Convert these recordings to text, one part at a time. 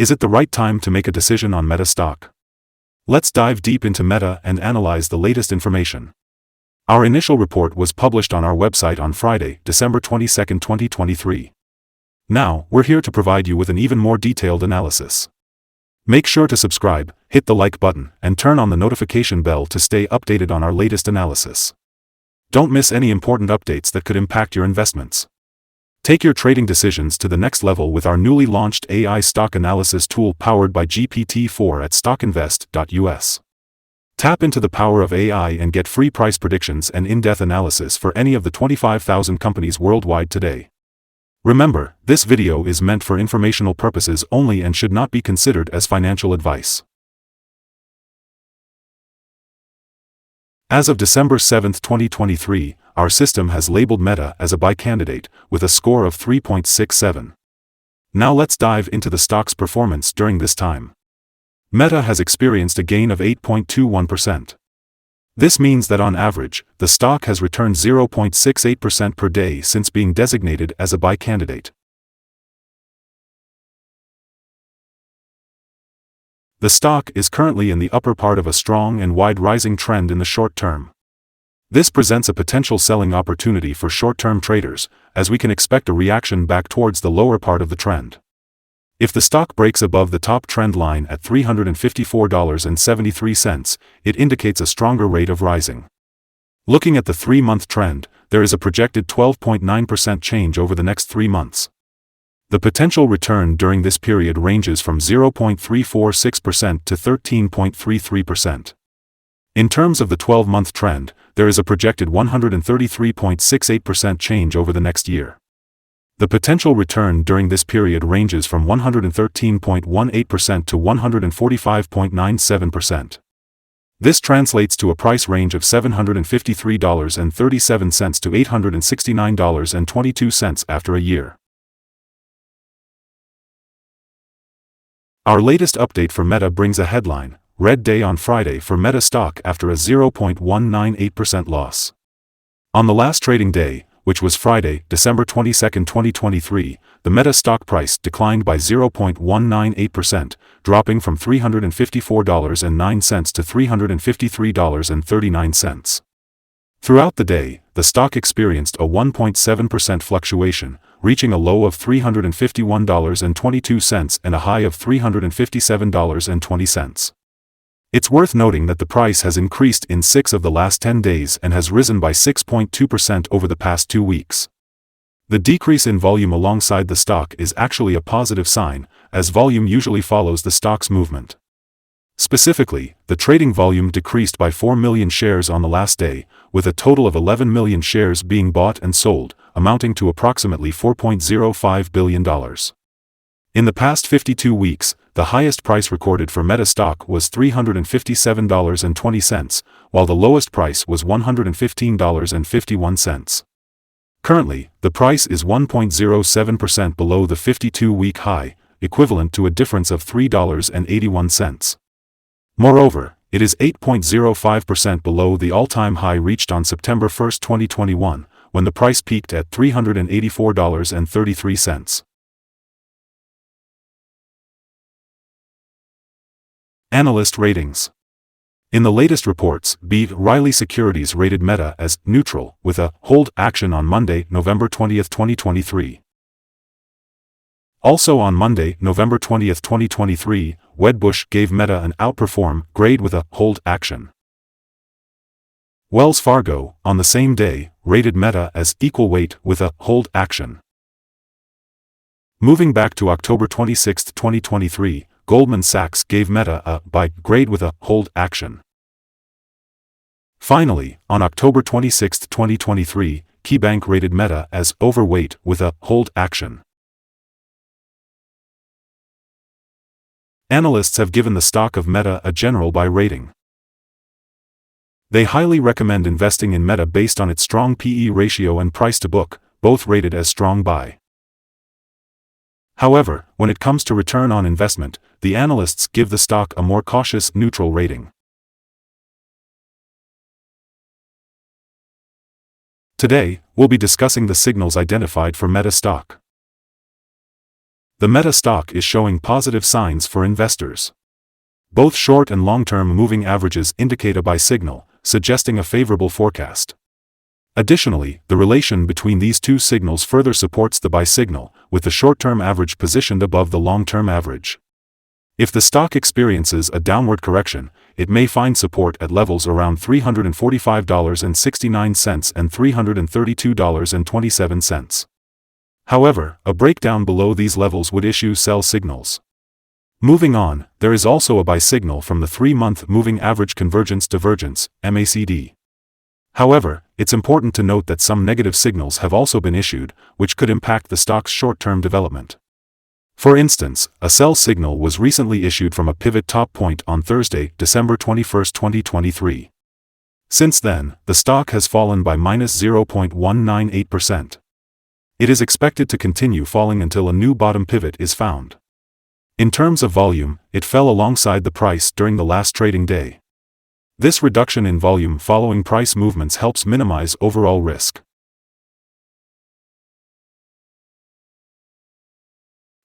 Is it the right time to make a decision on Meta stock? Let's dive deep into Meta and analyze the latest information. Our initial report was published on our website on Friday, December 22, 2023. Now, we're here to provide you with an even more detailed analysis. Make sure to subscribe, hit the like button, and turn on the notification bell to stay updated on our latest analysis. Don't miss any important updates that could impact your investments. Take your trading decisions to the next level with our newly launched AI stock analysis tool powered by GPT-4 at StockInvest.us. Tap into the power of AI and get free price predictions and in-depth analysis for any of the 25,000 companies worldwide today. Remember, this video is meant for informational purposes only and should not be considered as financial advice. As of December 7, 2023, our system has labeled Meta as a buy candidate, with a score of 3.67. Now let's dive into the stock's performance during this time. Meta has experienced a gain of 8.21%. This means that on average, the stock has returned 0.68% per day since being designated as a buy candidate. The stock is currently in the upper part of a strong and wide rising trend in the short term. This presents a potential selling opportunity for short-term traders, as we can expect a reaction back towards the lower part of the trend. If the stock breaks above the top trend line at $354.73, it indicates a stronger rate of rising. Looking at the 3-month trend, there is a projected 12.9% change over the next 3 months. The potential return during this period ranges from 0.346% to 13.33%. In terms of the 12-month trend, there is a projected 133.68% change over the next year. The potential return during this period ranges from 113.18% to 145.97%. This translates to a price range of $753.37 to $869.22 after a year. Our latest update for Meta brings a headline, "Red Day on Friday for Meta stock after a 0.198% loss." On the last trading day, which was Friday, December 22, 2023, the Meta stock price declined by 0.198%, dropping from $354.09 to $353.39. Throughout the day, the stock experienced a 1.7% fluctuation, reaching a low of $351.22 and a high of $357.20. It's worth noting that the price has increased in 6 of the last 10 days and has risen by 6.2% over the past 2 weeks. The decrease in volume alongside the stock is actually a positive sign, as volume usually follows the stock's movement. Specifically, the trading volume decreased by 4 million shares on the last day, with a total of 11 million shares being bought and sold, amounting to approximately $4.05 billion. In the past 52 weeks, the highest price recorded for Meta stock was $357.20, while the lowest price was $115.51. Currently, the price is 1.07% below the 52-week high, equivalent to a difference of $3.81. Moreover, it is 8.05% below the all-time high reached on September 1, 2021, when the price peaked at $384.33. Analyst ratings. In the latest reports, B. Riley Securities rated Meta as neutral, with a hold action on Monday, November 20, 2023. Also on Monday, November 20, 2023, Wedbush gave Meta an outperform grade with a hold action. Wells Fargo, on the same day, rated Meta as equal weight with a hold action. Moving back to October 26, 2023, Goldman Sachs gave Meta a buy grade with a hold action. Finally, on October 26, 2023, KeyBank rated Meta as overweight with a hold action. Analysts have given the stock of Meta a general buy rating. They highly recommend investing in Meta based on its strong PE ratio and price to book, both rated as strong buy. However, when it comes to return on investment, the analysts give the stock a more cautious neutral rating. Today, we'll be discussing the signals identified for Meta stock. The Meta stock is showing positive signs for investors. Both short and long-term moving averages indicate a buy signal, suggesting a favorable forecast. Additionally, the relation between these two signals further supports the buy signal, with the short-term average positioned above the long-term average. If the stock experiences a downward correction, it may find support at levels around $345.69 and $332.27. However, a breakdown below these levels would issue sell signals. Moving on, there is also a buy signal from the 3-month Moving Average Convergence Divergence, MACD. However, it's important to note that some negative signals have also been issued, which could impact the stock's short-term development. For instance, a sell signal was recently issued from a pivot top point on Thursday, December 21, 2023. Since then, the stock has fallen by -0.198%. It is expected to continue falling until a new bottom pivot is found. In terms of volume, it fell alongside the price during the last trading day. This reduction in volume following price movements helps minimize overall risk.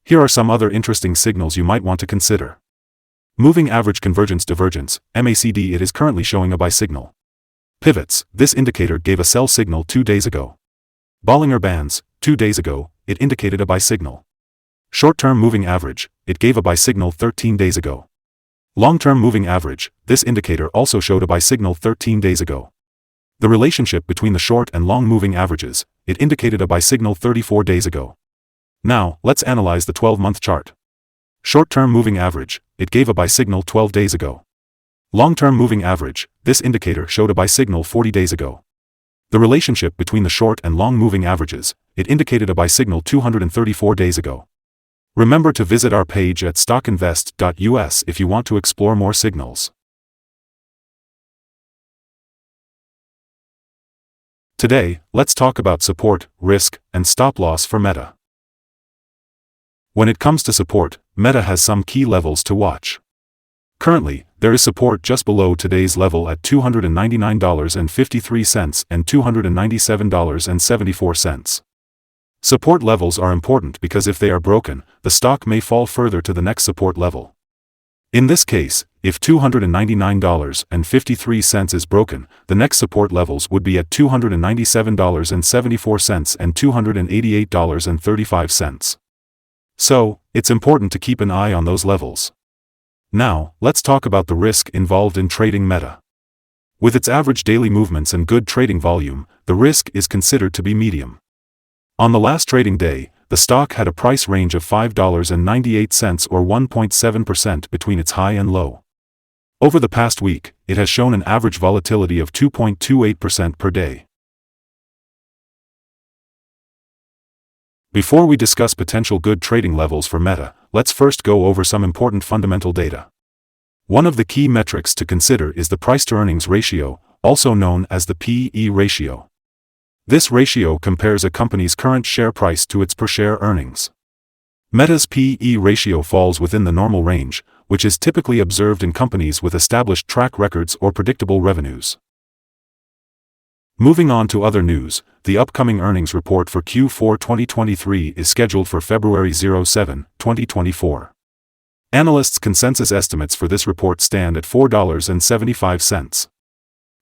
Here are some other interesting signals you might want to consider. Moving Average Convergence Divergence, MACD. It is currently showing a buy signal. Pivots, this indicator gave a sell signal 2 days ago. Bollinger Bands, 2 days ago, it indicated a buy signal. Short-term Moving Average, it gave a buy signal 13 days ago. Long-term Moving Average, this indicator also showed a buy signal 13 days ago. The relationship between the short and long moving averages, it indicated a buy signal 34 days ago. Now, let's analyze the 12-month chart. Short-term Moving Average, it gave a buy signal 12 days ago. Long-term Moving Average, this indicator showed a buy signal 40 days ago. The relationship between the short and long moving averages, it indicated a buy signal 234 days ago. Remember to visit our page at StockInvest.us if you want to explore more signals. Today, let's talk about support, risk, and stop loss for Meta. When it comes to support, Meta has some key levels to watch. Currently, there is support just below today's level at $299.53 and $297.74. Support levels are important because if they are broken, the stock may fall further to the next support level. In this case, if $299.53 is broken, the next support levels would be at $297.74 and $288.35. So, it's important to keep an eye on those levels. Now, let's talk about the risk involved in trading Meta. With its average daily movements and good trading volume, the risk is considered to be medium. On the last trading day, the stock had a price range of $5.98 or 1.7% between its high and low. Over the past week, it has shown an average volatility of 2.28% per day. Before we discuss potential good trading levels for Meta, let's first go over some important fundamental data. One of the key metrics to consider is the price-to-earnings ratio, also known as the P/E ratio. This ratio compares a company's current share price to its per-share earnings. Meta's P/E ratio falls within the normal range, which is typically observed in companies with established track records or predictable revenues. Moving on to other news, the upcoming earnings report for Q4 2023 is scheduled for February 7, 2024. Analysts' consensus estimates for this report stand at $4.75.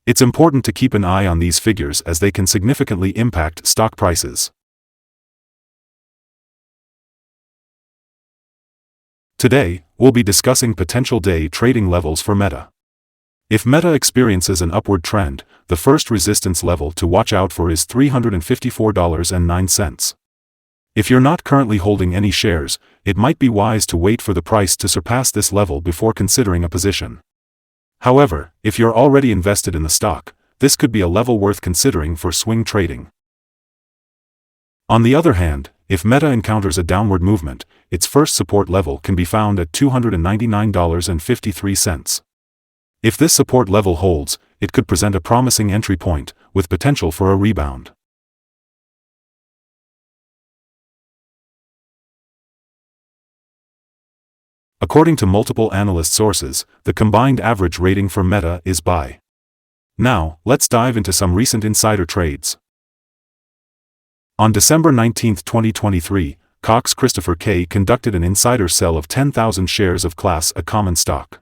It's important to keep an eye on these figures as they can significantly impact stock prices. Today, we'll be discussing potential day trading levels for Meta. If Meta experiences an upward trend, the first resistance level to watch out for is $354.09. If you're not currently holding any shares, it might be wise to wait for the price to surpass this level before considering a position. However, if you're already invested in the stock, this could be a level worth considering for swing trading. On the other hand, if Meta encounters a downward movement, its first support level can be found at $299.53. If this support level holds, it could present a promising entry point, with potential for a rebound. According to multiple analyst sources, the combined average rating for Meta is buy. Now, let's dive into some recent insider trades. On December 19, 2023, Cox Christopher K. conducted an insider sell of 10,000 shares of Class A common stock.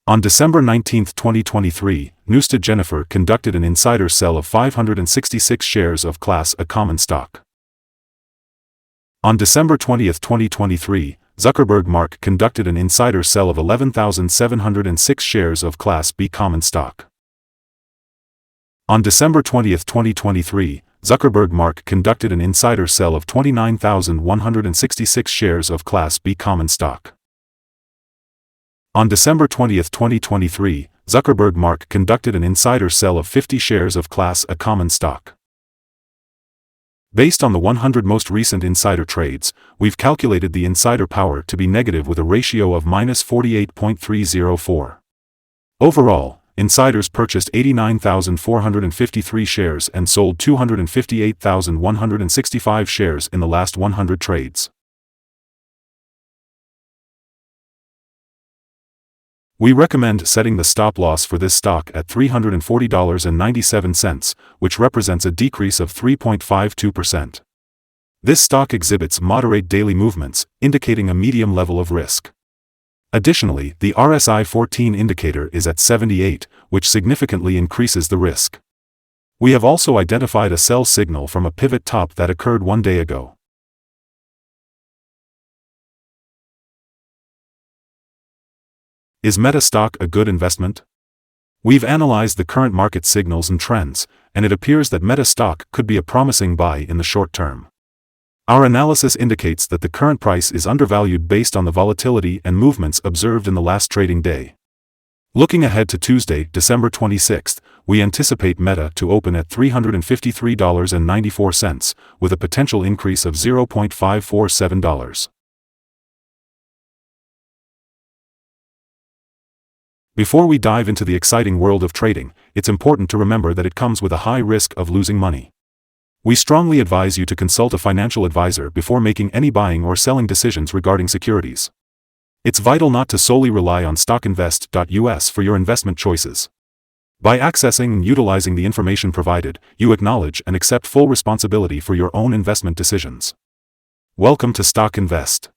On December 19, 2023, Newstead Jennifer conducted an insider sell of 566 shares of Class A common stock. On December 20, 2023, Zuckerberg Mark conducted an insider sell of 11,706 shares of Class B common stock. On December 20, 2023, Zuckerberg Mark conducted an insider sell of 29,166 shares of Class B common stock. On December 20, 2023, Zuckerberg Mark conducted an insider sell of 50 shares of Class A common stock. Based on the 100 most recent insider trades, we've calculated the insider power to be negative with a ratio of -48.304. Overall, insiders purchased 89,453 shares and sold 258,165 shares in the last 100 trades. We recommend setting the stop loss for this stock at $340.97, which represents a decrease of 3.52%. This stock exhibits moderate daily movements, indicating a medium level of risk. Additionally, the RSI 14 indicator is at 78, which significantly increases the risk. We have also identified a sell signal from a pivot top that occurred 1 day ago. Is Meta stock a good investment? We've analyzed the current market signals and trends, and it appears that Meta stock could be a promising buy in the short term. Our analysis indicates that the current price is undervalued based on the volatility and movements observed in the last trading day. Looking ahead to Tuesday, December 26, we anticipate Meta to open at $353.94, with a potential increase of $0.547. Before we dive into the exciting world of trading, it's important to remember that it comes with a high risk of losing money. We strongly advise you to consult a financial advisor before making any buying or selling decisions regarding securities. It's vital not to solely rely on StockInvest.us for your investment choices. By accessing and utilizing the information provided, you acknowledge and accept full responsibility for your own investment decisions. Welcome to Stock Invest.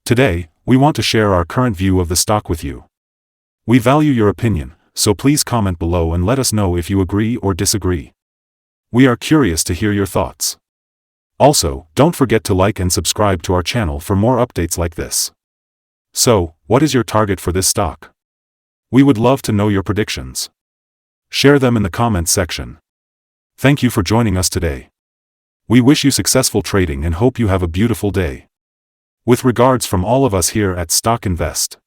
Today, we want to share our current view of the stock with you. We value your opinion, so please comment below and let us know if you agree or disagree. We are curious to hear your thoughts. Also, don't forget to like and subscribe to our channel for more updates like this. So, what is your target for this stock? We would love to know your predictions. Share them in the comments section. Thank you for joining us today. We wish you successful trading and hope you have a beautiful day. With regards from all of us here at Stock Invest.